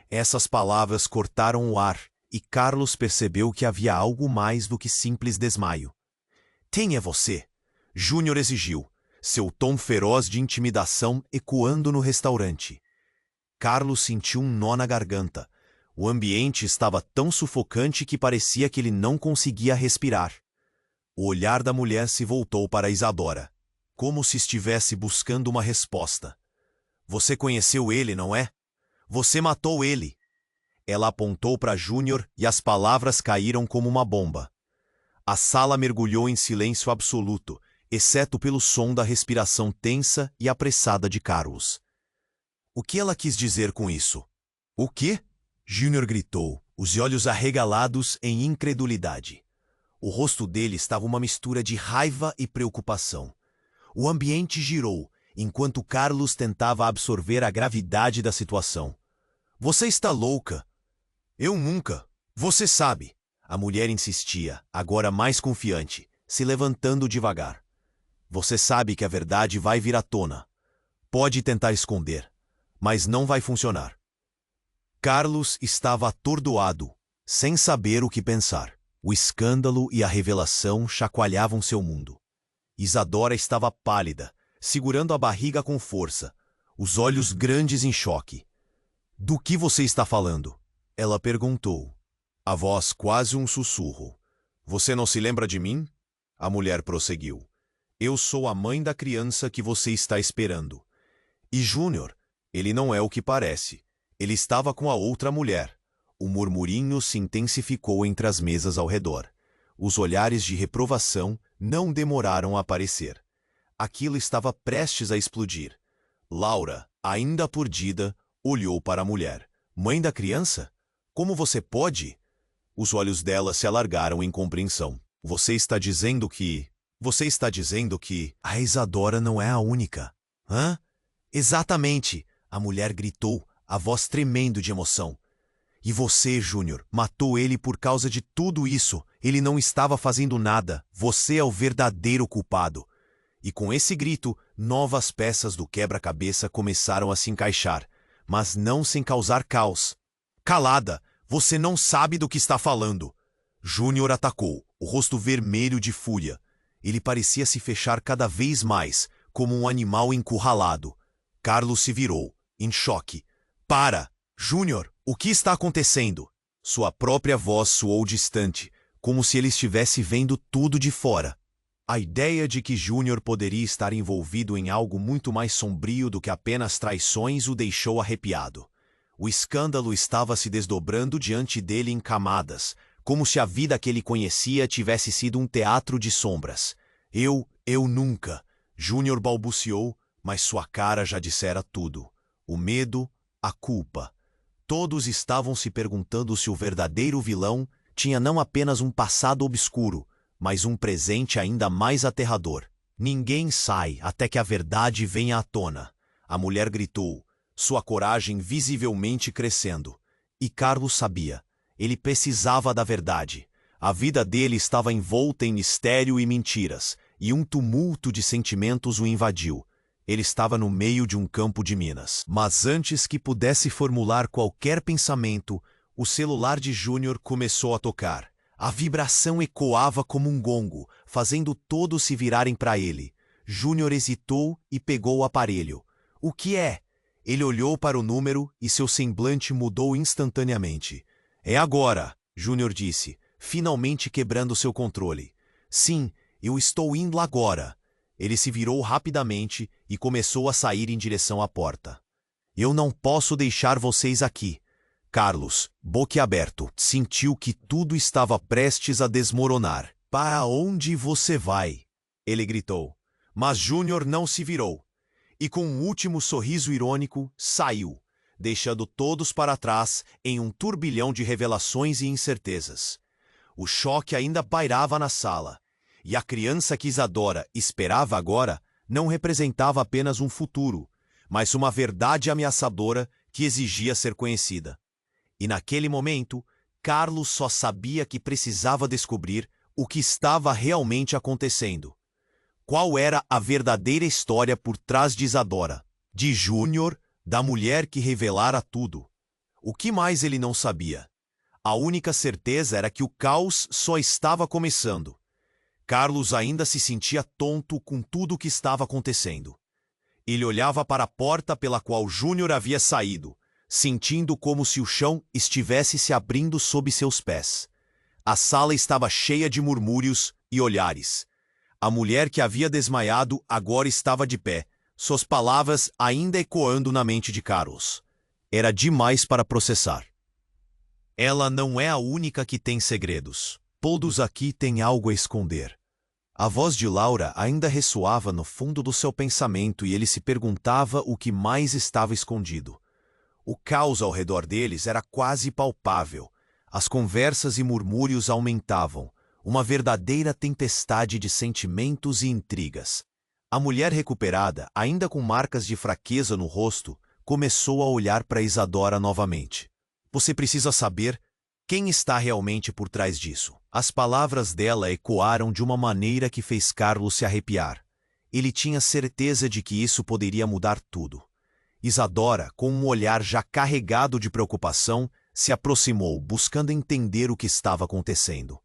Essas palavras cortaram o ar, e Carlos percebeu que havia algo mais do que simples desmaio. "Quem é você?" Júnior exigiu, seu tom feroz de intimidação ecoando no restaurante. Carlos sentiu um nó na garganta. O ambiente estava tão sufocante que parecia que ele não conseguia respirar. O olhar da mulher se voltou para Isadora, como se estivesse buscando uma resposta. "Você conheceu ele, não é? Você matou ele." Ela apontou para Júnior e as palavras caíram como uma bomba. A sala mergulhou em silêncio absoluto, exceto pelo som da respiração tensa e apressada de Carlos. O que ela quis dizer com isso? "O quê?" Júnior gritou, os olhos arregalados em incredulidade. O rosto dele estava uma mistura de raiva e preocupação. O ambiente girou, enquanto Carlos tentava absorver a gravidade da situação. "Você está louca." "Eu nunca. Você sabe." A mulher insistia, agora mais confiante, se levantando devagar. "Você sabe que a verdade vai vir à tona. Pode tentar esconder, mas não vai funcionar." Carlos estava atordoado, sem saber o que pensar. O escândalo e a revelação chacoalhavam seu mundo. Isadora estava pálida, segurando a barriga com força, os olhos grandes em choque. "Do que você está falando?" ela perguntou, a voz quase um sussurro. "Você não se lembra de mim?" A mulher prosseguiu. "Eu sou a mãe da criança que você está esperando. E Júnior, ele não é o que parece. Ele estava com a outra mulher." O murmurinho se intensificou entre as mesas ao redor. Os olhares de reprovação não demoraram a aparecer. Aquilo estava prestes a explodir. Laura, ainda perdida, olhou para a mulher. "Mãe da criança? Como você pode?" Os olhos dela se alargaram em compreensão. Você está dizendo que a Isadora não é a única." "Hã?" "Exatamente!" A mulher gritou, a voz tremendo de emoção. "E você, Júnior, matou ele por causa de tudo isso. Ele não estava fazendo nada. Você é o verdadeiro culpado." E com esse grito, novas peças do quebra-cabeça começaram a se encaixar, mas não sem causar caos. "Calada! Você não sabe do que está falando." Júnior atacou, o rosto vermelho de fúria. Ele parecia se fechar cada vez mais, como um animal encurralado. Carlos se virou, em choque. "Para! Júnior, o que está acontecendo?" Sua própria voz soou distante, como se ele estivesse vendo tudo de fora. A ideia de que Júnior poderia estar envolvido em algo muito mais sombrio do que apenas traições o deixou arrepiado. O escândalo estava se desdobrando diante dele em camadas, como se a vida que ele conhecia tivesse sido um teatro de sombras. Eu nunca." Júnior balbuciou, mas sua cara já dissera tudo. O medo, a culpa. Todos estavam se perguntando se o verdadeiro vilão tinha não apenas um passado obscuro, mas um presente ainda mais aterrador. "Ninguém sai até que a verdade venha à tona." A mulher gritou, sua coragem visivelmente crescendo. E Carlos sabia. Ele precisava da verdade. A vida dele estava envolta em mistério e mentiras, e um tumulto de sentimentos o invadiu. Ele estava no meio de um campo de minas. Mas antes que pudesse formular qualquer pensamento, o celular de Júnior começou a tocar. A vibração ecoava como um gongo, fazendo todos se virarem para ele. Júnior hesitou e pegou o aparelho. "O que é?" Ele olhou para o número e seu semblante mudou instantaneamente. "É agora," Júnior disse, finalmente quebrando seu controle. "Sim, eu estou indo agora." Ele se virou rapidamente e começou a sair em direção à porta. Eu não posso deixar vocês aqui. Carlos, boquiaberto, sentiu que tudo estava prestes a desmoronar. Para onde você vai? Ele gritou. Mas Júnior não se virou. E com um último sorriso irônico, saiu, deixando todos para trás em um turbilhão de revelações e incertezas. O choque ainda pairava na sala, e a criança que Isadora esperava agora não representava apenas um futuro, mas uma verdade ameaçadora que exigia ser conhecida. E naquele momento, Carlos só sabia que precisava descobrir o que estava realmente acontecendo. Qual era a verdadeira história por trás de Isadora, de Júnior, da mulher que revelara tudo? O que mais ele não sabia? A única certeza era que o caos só estava começando. Carlos ainda se sentia tonto com tudo o que estava acontecendo. Ele olhava para a porta pela qual Júnior havia saído, sentindo como se o chão estivesse se abrindo sob seus pés. A sala estava cheia de murmúrios e olhares. A mulher que havia desmaiado agora estava de pé, suas palavras ainda ecoando na mente de Carlos. Era demais para processar. Ela não é a única que tem segredos. Todos aqui têm algo a esconder. A voz de Laura ainda ressoava no fundo do seu pensamento e ele se perguntava o que mais estava escondido. O caos ao redor deles era quase palpável. As conversas e murmúrios aumentavam. Uma verdadeira tempestade de sentimentos e intrigas. A mulher recuperada, ainda com marcas de fraqueza no rosto, começou a olhar para Isadora novamente. Você precisa saber quem está realmente por trás disso. As palavras dela ecoaram de uma maneira que fez Carlos se arrepiar. Ele tinha certeza de que isso poderia mudar tudo. Isadora, com um olhar já carregado de preocupação, se aproximou, buscando entender o que estava acontecendo.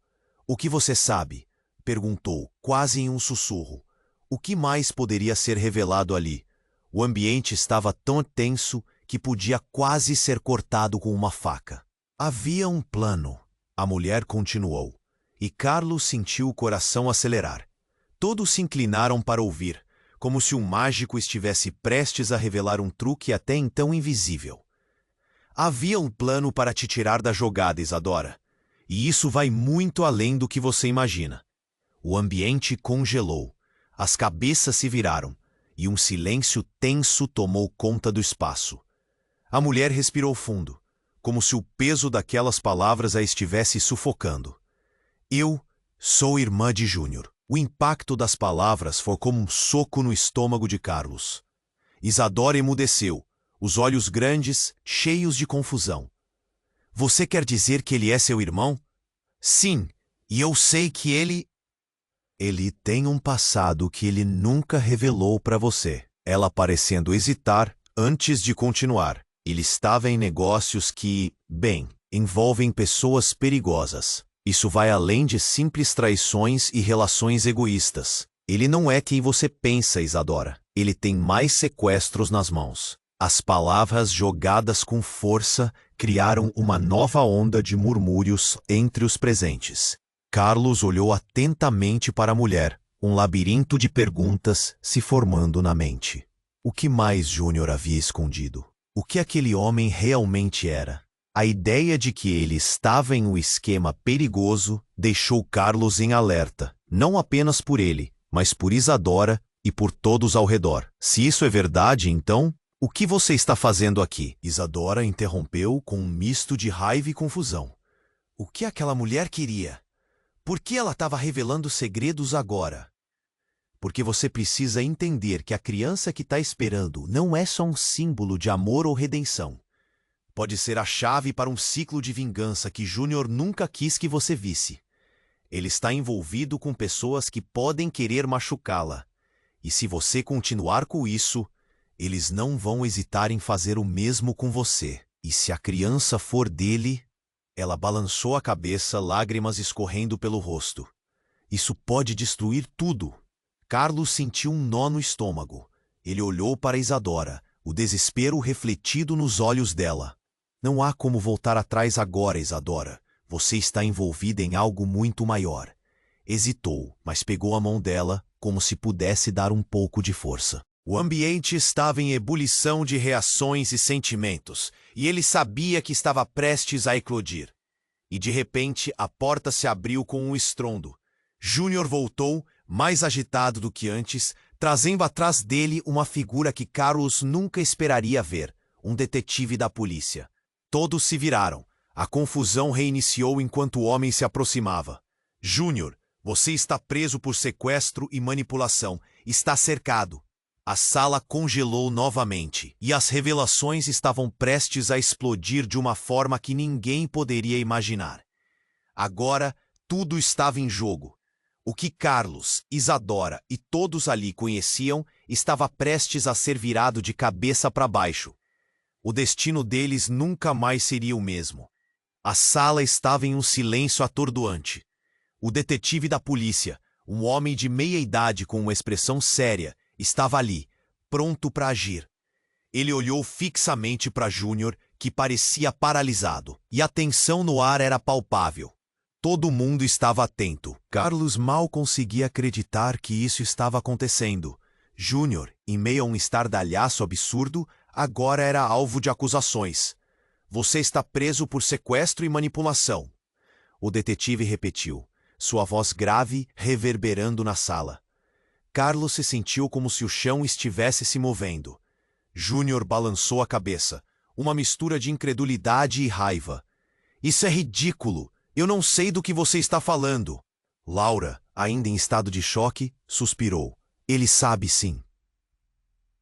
O que você sabe? Perguntou, quase em um sussurro. O que mais poderia ser revelado ali? O ambiente estava tão tenso que podia quase ser cortado com uma faca. Havia um plano, a mulher continuou, e Carlos sentiu o coração acelerar. Todos se inclinaram para ouvir, como se um mágico estivesse prestes a revelar um truque até então invisível. Havia um plano para te tirar da jogada, Isadora. E isso vai muito além do que você imagina. O ambiente congelou, as cabeças se viraram, e um silêncio tenso tomou conta do espaço. A mulher respirou fundo, como se o peso daquelas palavras a estivesse sufocando. Eu sou irmã de Júnior. O impacto das palavras foi como um soco no estômago de Carlos. Isadora emudeceu, os olhos grandes, cheios de confusão. Você quer dizer que ele é seu irmão? Sim, e eu sei que ele... Ele tem um passado que ele nunca revelou para você. Ela parecendo hesitar antes de continuar. Ele estava em negócios que, bem, envolvem pessoas perigosas. Isso vai além de simples traições e relações egoístas. Ele não é quem você pensa, Isadora. Ele tem mais sequestros nas mãos. As palavras jogadas com força criaram uma nova onda de murmúrios entre os presentes. Carlos olhou atentamente para a mulher, um labirinto de perguntas se formando na mente. O que mais Júnior havia escondido? O que aquele homem realmente era? A ideia de que ele estava em um esquema perigoso deixou Carlos em alerta, não apenas por ele, mas por Isadora e por todos ao redor. Se isso é verdade, então... O que você está fazendo aqui? Isadora interrompeu com um misto de raiva e confusão. O que aquela mulher queria? Por que ela estava revelando segredos agora? Porque você precisa entender que a criança que está esperando não é só um símbolo de amor ou redenção. Pode ser a chave para um ciclo de vingança que Júnior nunca quis que você visse. Ele está envolvido com pessoas que podem querer machucá-la. E se você continuar com isso... eles não vão hesitar em fazer o mesmo com você. E se a criança for dele... Ela balançou a cabeça, lágrimas escorrendo pelo rosto. Isso pode destruir tudo. Carlos sentiu um nó no estômago. Ele olhou para Isadora, o desespero refletido nos olhos dela. Não há como voltar atrás agora, Isadora. Você está envolvida em algo muito maior. Hesitou, mas pegou a mão dela, como se pudesse dar um pouco de força. O ambiente estava em ebulição de reações e sentimentos, e ele sabia que estava prestes a eclodir. E de repente a porta se abriu com um estrondo. Júnior voltou, mais agitado do que antes, trazendo atrás dele uma figura que Carlos nunca esperaria ver, um detetive da polícia. Todos se viraram. A confusão reiniciou enquanto o homem se aproximava. Júnior, você está preso por sequestro e manipulação. Está cercado. A sala congelou novamente, e as revelações estavam prestes a explodir de uma forma que ninguém poderia imaginar. Agora, tudo estava em jogo. O que Carlos, Isadora e todos ali conheciam estava prestes a ser virado de cabeça para baixo. O destino deles nunca mais seria o mesmo. A sala estava em um silêncio atordoante. O detetive da polícia, um homem de meia idade com uma expressão séria, estava ali, pronto para agir. Ele olhou fixamente para Júnior, que parecia paralisado, e a tensão no ar era palpável. Todo mundo estava atento. Carlos mal conseguia acreditar que isso estava acontecendo. Júnior, em meio a um estardalhaço absurdo, agora era alvo de acusações. Você está preso por sequestro e manipulação. O detetive repetiu, sua voz grave reverberando na sala. Carlos se sentiu como se o chão estivesse se movendo. Júnior balançou a cabeça, uma mistura de incredulidade e raiva. Isso é ridículo! Eu não sei do que você está falando. Laura, ainda em estado de choque, suspirou. Ele sabe sim.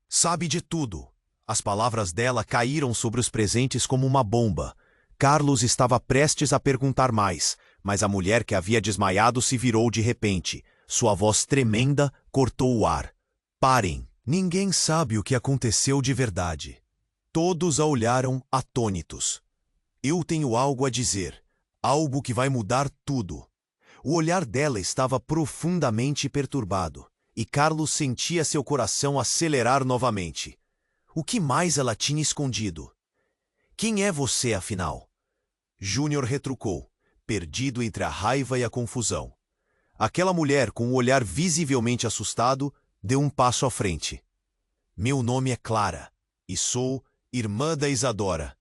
Sabe de tudo. As palavras dela caíram sobre os presentes como uma bomba. Carlos estava prestes a perguntar mais, mas a mulher que havia desmaiado se virou de repente. Sua voz tremenda cortou o ar. Parem! Ninguém sabe o que aconteceu de verdade. Todos a olharam atônitos. Eu tenho algo a dizer. Algo que vai mudar tudo. O olhar dela estava profundamente perturbado, e Carlos sentia seu coração acelerar novamente. O que mais ela tinha escondido? Quem é você, afinal? Júnior retrucou, perdido entre a raiva e a confusão. Aquela mulher, com o olhar visivelmente assustado, deu um passo à frente. Meu nome é Clara, e sou irmã da Isadora.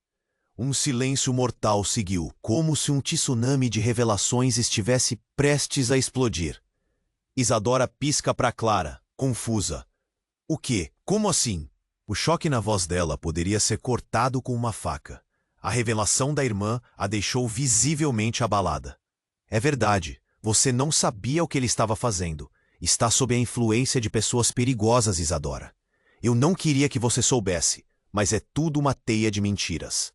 Um silêncio mortal seguiu, como se um tsunami de revelações estivesse prestes a explodir. Isadora pisca para Clara, confusa. O quê? Como assim? O choque na voz dela poderia ser cortado com uma faca. A revelação da irmã a deixou visivelmente abalada. É verdade. Você não sabia o que ele estava fazendo. Está sob a influência de pessoas perigosas, Isadora. Eu não queria que você soubesse, mas é tudo uma teia de mentiras.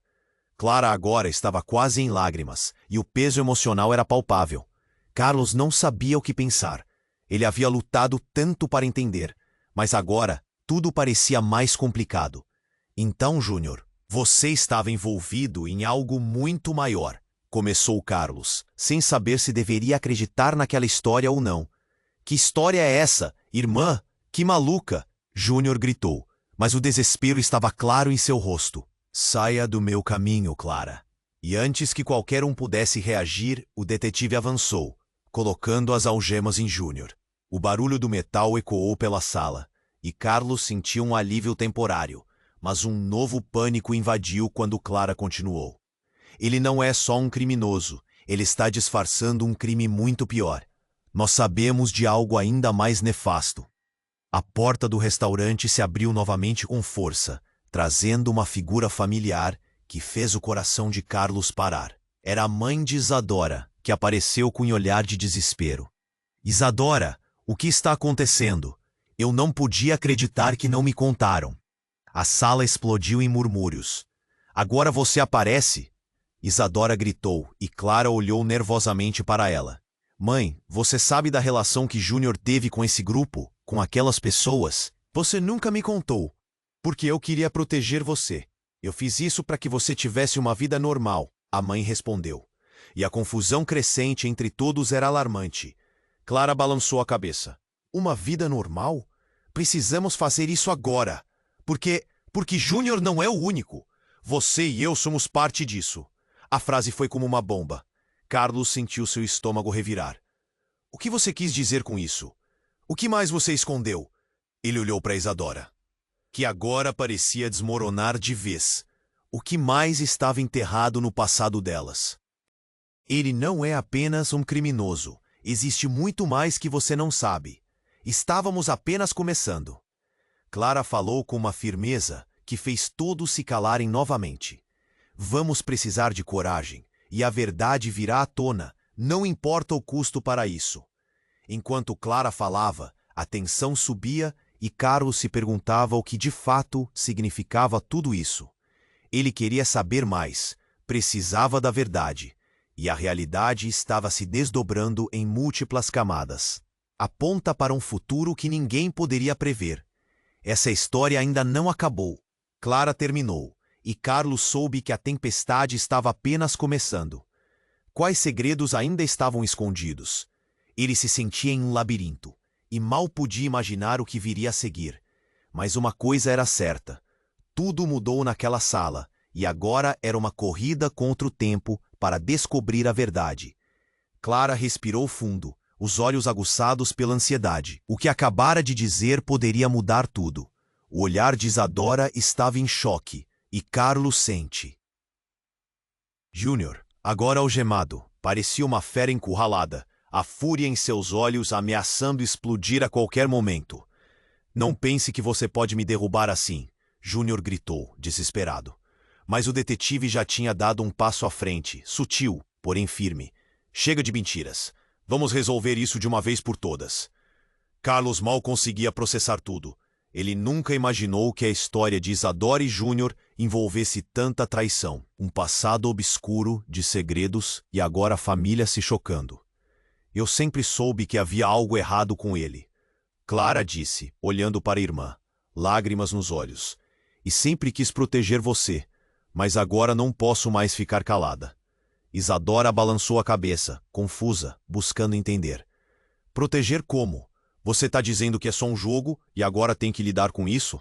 Clara agora estava quase em lágrimas, e o peso emocional era palpável. Carlos não sabia o que pensar. Ele havia lutado tanto para entender, mas agora tudo parecia mais complicado. Então, Júnior, você estava envolvido em algo muito maior. Começou Carlos, sem saber se deveria acreditar naquela história ou não. Que história é essa, irmã? Que maluca! Júnior gritou, mas o desespero estava claro em seu rosto. Saia do meu caminho, Clara. E antes que qualquer um pudesse reagir, o detetive avançou, colocando as algemas em Júnior. O barulho do metal ecoou pela sala, e Carlos sentiu um alívio temporário, mas um novo pânico invadiu quando Clara continuou. Ele não é só um criminoso, ele está disfarçando um crime muito pior. Nós sabemos de algo ainda mais nefasto. A porta do restaurante se abriu novamente com força, trazendo uma figura familiar que fez o coração de Carlos parar. Era a mãe de Isadora, que apareceu com um olhar de desespero. Isadora, o que está acontecendo? Eu não podia acreditar que não me contaram. A sala explodiu em murmúrios. Agora você aparece? Isadora gritou, e Clara olhou nervosamente para ela. Mãe, você sabe da relação que Júnior teve com esse grupo? Com aquelas pessoas? Você nunca me contou. Porque eu queria proteger você. Eu fiz isso para que você tivesse uma vida normal, a mãe respondeu. E a confusão crescente entre todos era alarmante. Clara balançou a cabeça. Uma vida normal? Precisamos fazer isso agora. Porque Júnior não é o único. Você e eu somos parte disso. A frase foi como uma bomba. Carlos sentiu seu estômago revirar. O que você quis dizer com isso? O que mais você escondeu? Ele olhou para Isadora, que agora parecia desmoronar de vez. O que mais estava enterrado no passado delas? Ele não é apenas um criminoso. Existe muito mais que você não sabe. Estávamos apenas começando. Clara falou com uma firmeza que fez todos se calarem novamente. Vamos precisar de coragem, e a verdade virá à tona, não importa o custo para isso. Enquanto Clara falava, a tensão subia e Carlos se perguntava o que de fato significava tudo isso. Ele queria saber mais, precisava da verdade, e a realidade estava se desdobrando em múltiplas camadas. Aponta para um futuro que ninguém poderia prever. Essa história ainda não acabou. Clara terminou, e Carlos soube que a tempestade estava apenas começando. Quais segredos ainda estavam escondidos? Ele se sentia em um labirinto, e mal podia imaginar o que viria a seguir. Mas uma coisa era certa. Tudo mudou naquela sala, e agora era uma corrida contra o tempo para descobrir a verdade. Clara respirou fundo, os olhos aguçados pela ansiedade. O que acabara de dizer poderia mudar tudo. O olhar de Isadora estava em choque, e Carlos sente. Júnior, agora algemado, parecia uma fera encurralada, a fúria em seus olhos ameaçando explodir a qualquer momento. Não pense que você pode me derrubar assim, Júnior gritou, desesperado. Mas o detetive já tinha dado um passo à frente, sutil, porém firme. Chega de mentiras. Vamos resolver isso de uma vez por todas. Carlos mal conseguia processar tudo. Ele nunca imaginou que a história de Isadora e Júnior envolvesse tanta traição, um passado obscuro de segredos e agora a família se chocando. Eu sempre soube que havia algo errado com ele. Clara disse, olhando para a irmã, lágrimas nos olhos. E sempre quis proteger você, mas agora não posso mais ficar calada. Isadora balançou a cabeça, confusa, buscando entender. Proteger como? Você está dizendo que é só um jogo e agora tem que lidar com isso?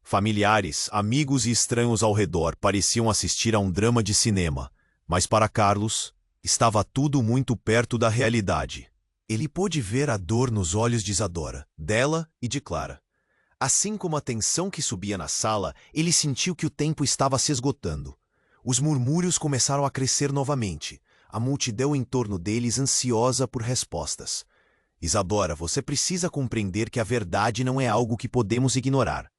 Familiares, amigos e estranhos ao redor pareciam assistir a um drama de cinema, mas para Carlos, estava tudo muito perto da realidade. Ele pôde ver a dor nos olhos de Isadora, dela e de Clara. Assim como a tensão que subia na sala, ele sentiu que o tempo estava se esgotando. Os murmúrios começaram a crescer novamente, a multidão em torno deles ansiosa por respostas. Isadora, você precisa compreender que a verdade não é algo que podemos ignorar.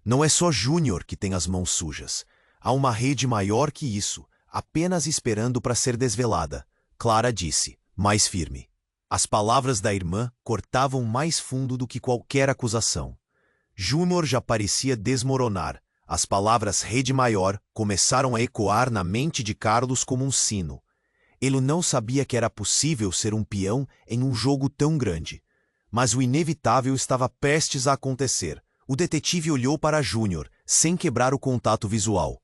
Não é só Júnior que tem as mãos sujas. Há uma rede maior que isso, apenas esperando para ser desvelada, Clara disse, mais firme. As palavras da irmã cortavam mais fundo do que qualquer acusação. Júnior já parecia desmoronar. As palavras rede maior começaram a ecoar na mente de Carlos como um sino. Ele não sabia que era possível ser um peão em um jogo tão grande. Mas o inevitável estava prestes a acontecer. O detetive olhou para Júnior, sem quebrar o contato visual.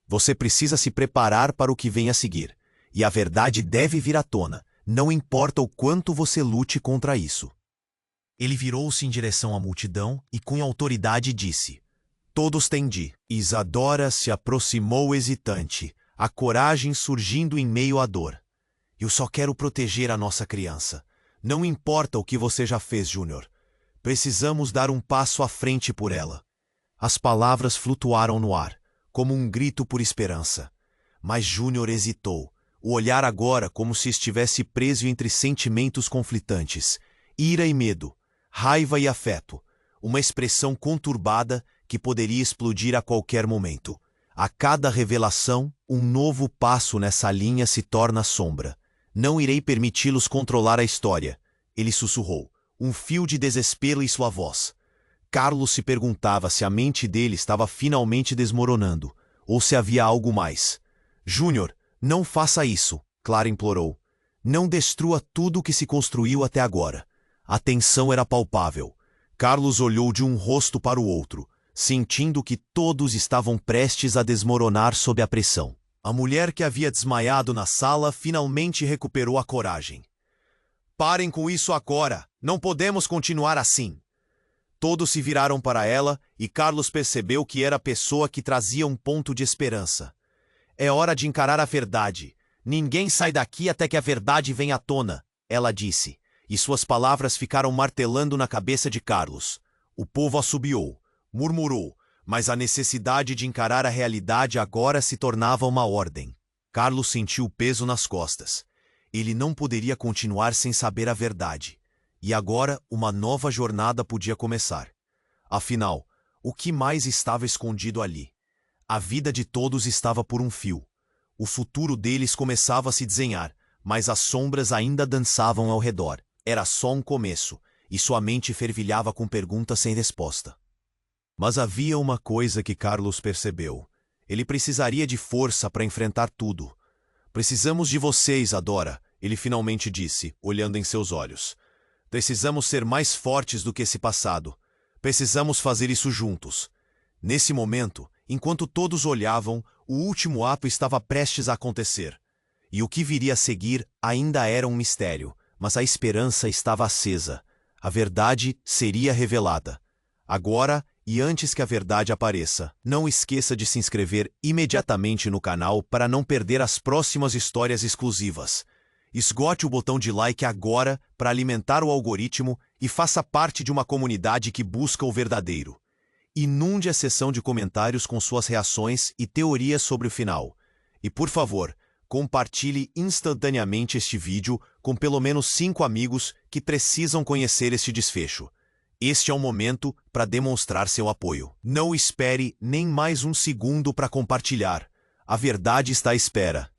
Você precisa se preparar para o que vem a seguir. E a verdade deve vir à tona, não importa o quanto você lute contra isso. Ele virou-se em direção à multidão e com autoridade disse: Todos têm de. Isadora se aproximou hesitante, a coragem surgindo em meio à dor. Eu só quero proteger a nossa criança. Não importa o que você já fez, Júnior. Precisamos dar um passo à frente por ela. As palavras flutuaram no ar, como um grito por esperança. Mas Júnior hesitou, o olhar agora como se estivesse preso entre sentimentos conflitantes, ira e medo, raiva e afeto, uma expressão conturbada que poderia explodir a qualquer momento. A cada revelação, um novo passo nessa linha se torna sombra. Não irei permiti-los controlar a história, ele sussurrou, um fio de desespero em sua voz. Carlos se perguntava se a mente dele estava finalmente desmoronando, ou se havia algo mais. Júnior, não faça isso, Clara implorou. Não destrua tudo o que se construiu até agora. A tensão era palpável. Carlos olhou de um rosto para o outro, sentindo que todos estavam prestes a desmoronar sob a pressão. A mulher que havia desmaiado na sala finalmente recuperou a coragem. Parem com isso agora! Não podemos continuar assim! Todos se viraram para ela e Carlos percebeu que era a pessoa que trazia um ponto de esperança. É hora de encarar a verdade. Ninguém sai daqui até que a verdade venha à tona, ela disse. e suas palavras ficaram martelando na cabeça de Carlos. O povo assobiou, murmurou, mas a necessidade de encarar a realidade agora se tornava uma ordem. Carlos sentiu o peso nas costas. Ele não poderia continuar sem saber a verdade. E agora uma nova jornada podia começar. Afinal, o que mais estava escondido ali? A vida de todos estava por um fio. O futuro deles começava a se desenhar, mas as sombras ainda dançavam ao redor. Era só um começo, e sua mente fervilhava com perguntas sem resposta. Mas havia uma coisa que Carlos percebeu. Ele precisaria de força para enfrentar tudo. Precisamos de vocês, Adora, ele finalmente disse, olhando em seus olhos. Precisamos ser mais fortes do que esse passado. Precisamos fazer isso juntos. Nesse momento, enquanto todos olhavam, o último ato estava prestes a acontecer. E o que viria a seguir ainda era um mistério, mas a esperança estava acesa. A verdade seria revelada. Agora, e antes que a verdade apareça, não esqueça de se inscrever imediatamente no canal para não perder as próximas histórias exclusivas. Esgote o botão de like agora para alimentar o algoritmo e faça parte de uma comunidade que busca o verdadeiro. Inunde a seção de comentários com suas reações e teorias sobre o final. E por favor, compartilhe instantaneamente este vídeo com pelo menos 5 amigos que precisam conhecer este desfecho. Este é o momento para demonstrar seu apoio. Não espere nem mais um segundo para compartilhar. A verdade está à espera.